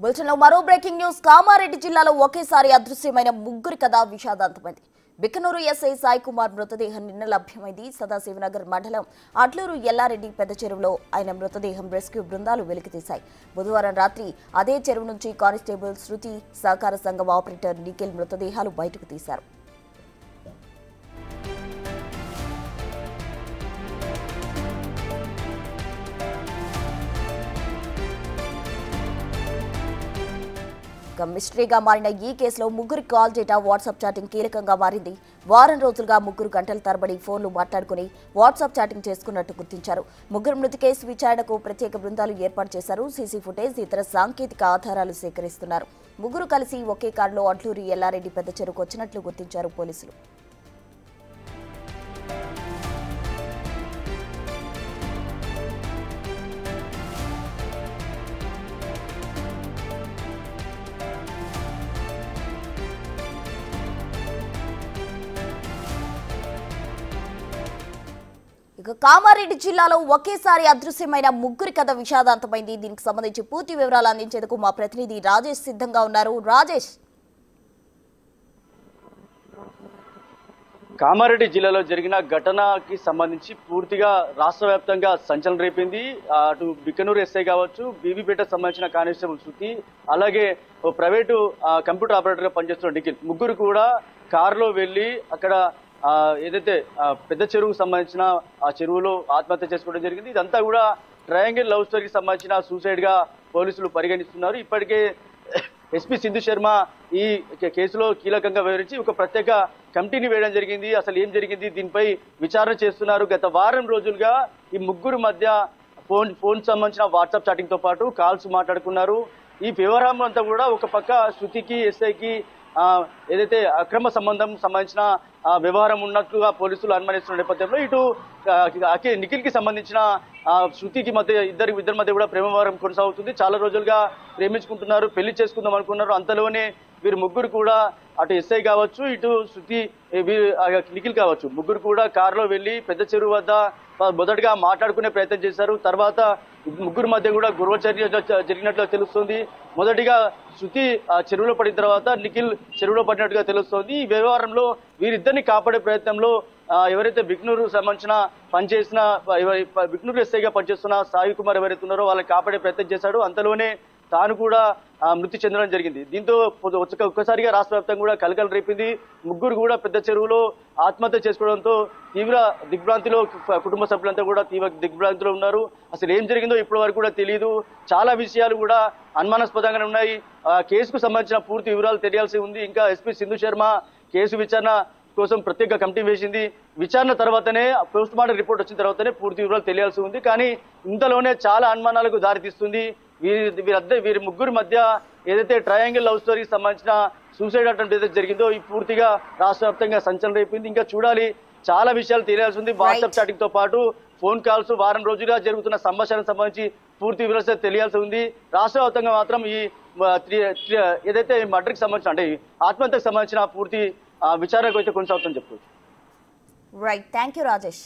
బులెటిన్లో మరో breaking news. Kamareddy జిల్లాలో ఒకేసారి అదృశ్యమైన ముగ్గురి కథ విషాదాంతమైంది. బికనూరు ఎస్ఐ సాయి కుమార్ మృతదేహం నిన్న లభ్యమైంది. సదాశివనగర్ మండలం అట్లూరు ఎల్లారెడ్డి పెద్ద చెరువులో ఆయన మృతదేహం రెస్క్యూ బృందాలు వెలికితీశాయి. బుధవారం రాత్రి అదే చెరువు నుంచి కానిస్టేబుల్ శృతి, సహకార సంఘం ఆపరేటర్ నిఖిల్ మృతదేహాలు బయటకు తీశారు. మిస్టరీగా మారిన ఈ కేసులో ముగ్గురి కాల్ డేటా, వాట్సాప్ చాటింగ్ కీలకంగా మారింది. వారం రోజులుగా ముగ్గురు గంటల తరబడి ఫోన్లు మాట్లాడుకుని వాట్సాప్ చాటింగ్ చేసుకున్నట్టు గుర్తించారు. ముగ్గురు మృతి కేసు విచారణకు ప్రత్యేక బృందాలు ఏర్పాటు చేశారు. సీసీ ఫుటేజ్, ఇతర సాంకేతిక ఆధారాలు సేకరిస్తున్నారు. ముగ్గురు కలిసి ఒకే కారులో అట్లూరి ఎల్లారెడ్డి పెద్ద చెరువుకు వచ్చినట్లు గుర్తించారు పోలీసులు. ఇక కామారెడ్డి జిల్లాలో ఒకేసారి అదృశ్యమైన ముగ్గురి కథ విషాదాంతమైంది. దీనికి సంబంధించి పూర్తి వివరాలు అందించేందుకు మా ప్రతినిధి రాజేష్ సిద్ధంగా ఉన్నారు. రాజేష్, కామారెడ్డి జిల్లాలో జరిగిన ఘటనకి సంబంధించి పూర్తిగా రాష్ట్ర వ్యాప్తంగా సంచలనం రేపింది. అటు బికనూరు ఎస్ఐ కావచ్చు, బీబీపేటకు సంబంధించిన కానిస్టేబుల్ శృతి, అలాగే ప్రైవేటు కంప్యూటర్ ఆపరేటర్ గా పనిచేస్తున్న నిఖిల్, ముగ్గురు కూడా కారులో వెళ్లి అక్కడ ఏదైతే పెద్ద చెరువుకు సంబంధించిన ఆ చెరువులో ఆత్మహత్య చేసుకోవడం జరిగింది. ఇదంతా కూడా ట్రయాంగిల్ లవ్ స్టోరీకి సంబంధించిన సూసైడ్ గా పోలీసులు పరిగణిస్తున్నారు. ఇప్పటికే ఎస్పీ సింధు శర్మ ఈ కేసులో కీలకంగా వివరించి ఒక ప్రత్యేక కమిటీని వేయడం జరిగింది. అసలు ఏం జరిగింది, దీనిపై విచారణ చేస్తున్నారు. గత వారం రోజులుగా ఈ ముగ్గురు మధ్య ఫోన్ సంబంధించిన వాట్సాప్ చాటింగ్ తో పాటు కాల్స్ మాట్లాడుకున్నారు. ఈ వ్యవహారం అంతా కూడా ఒక పక్క శృతికి, ఎస్ఐకి ఏదైతే అక్రమ సంబంధించిన వ్యవహారం ఉన్నట్లుగా పోలీసులు అనుమానిస్తున్న నేపథ్యంలో ఇటు నిఖిల్ కి సంబంధించిన శృతికి మధ్య ఇద్దరి మధ్య కూడా ప్రేమ వ్యవహారం కొనసాగుతుంది. చాలా రోజులుగా ప్రేమించుకుంటున్నారు, పెళ్లి చేసుకుందాం అనుకున్నారు. అంతలోనే వీరు ముగ్గురు కూడా, అటు ఎస్ఐ కావచ్చు, ఇటు శృతి, నిఖిల్ కావచ్చు, ముగ్గురు కూడా కారులో వెళ్లి పెద్ద చెరువు వద్ద మొదటగా మాట్లాడుకునే ప్రయత్నం చేశారు. తర్వాత ముగ్గురు మధ్య కూడా గొడవచర్య జరిగినట్లు తెలుస్తుంది. మొదటిగా శృతి చెరువులో పడిన తర్వాత నిఖిల్ చెరువులో పడినట్టుగా తెలుస్తోంది. ఈ వ్యవహారంలో వీరిద్దరిని కాపాడే ప్రయత్నంలో ఎవరైతే బికనూరు సంబంధించిన పనిచేసిన బికనూరు ఎస్ఐగా పనిచేస్తున్న సాయి కుమార్ ఎవరైతే ఉన్నారో వాళ్ళని కాపాడే ప్రయత్నం చేశాడు. అంతలోనే తాను కూడా మృతి చెందడం జరిగింది. దీంతో ఒక్కసారిగా రాష్ట్ర వ్యాప్తంగా కూడా కలకలం రేపింది. ముగ్గురు కూడా పెద్ద చెరువులో ఆత్మహత్య చేసుకోవడంతో తీవ్ర దిగ్భ్రాంతిలో కుటుంబ సభ్యులంతా కూడా తీవ్ర దిగ్భ్రాంతిలో ఉన్నారు. అసలు ఏం జరిగిందో ఇప్పటి వరకు కూడా తెలియదు. చాలా విషయాలు కూడా అనుమానాస్పదంగానే ఉన్నాయి. కేసుకు సంబంధించిన పూర్తి వివరాలు తెలియాల్సి ఉంది. ఇంకా ఎస్పీ సింధు శర్మ కేసు విచారణ కోసం ప్రత్యేక కమిటీ వేసింది. విచారణ తర్వాతనే, పోస్ట్ మార్టం రిపోర్ట్ వచ్చిన తర్వాతనే పూర్తి వివరాలు తెలియాల్సి ఉంది. కానీ ఇంతలోనే చాలా అనుమానాలకు దారితీస్తుంది. వీరి ముగ్గురు మధ్య ఏదైతే ట్రయాంగిల్ లవ్ స్టోరీకి సంబంధించిన సూసైడ్ అటెంప్ట్ ఏదైతే జరిగిందో ఈ పూర్తిగా రాష్ట్ర వ్యాప్తంగా సంచలనం రేపింది. ఇంకా చూడాలి, చాలా విషయాలు తెలియాల్సి ఉంది. వాట్సాప్ చాటింగ్ తో పాటు ఫోన్ కాల్స్, వారం రోజులుగా జరుగుతున్న సంభాషణకు సంబంధించి పూర్తి వివరాలు తెలియాల్సి ఉంది. రాష్ట్ర వ్యాప్తంగా మాత్రం ఈ ఏదైతే మర్డర్కి సంబంధించిన, అంటే ఆత్మహత్యకు సంబంధించిన పూర్తి విచారణకు అయితే కొనసాగుతుందని చెప్పుకోవచ్చు. Right, thank you Rajesh.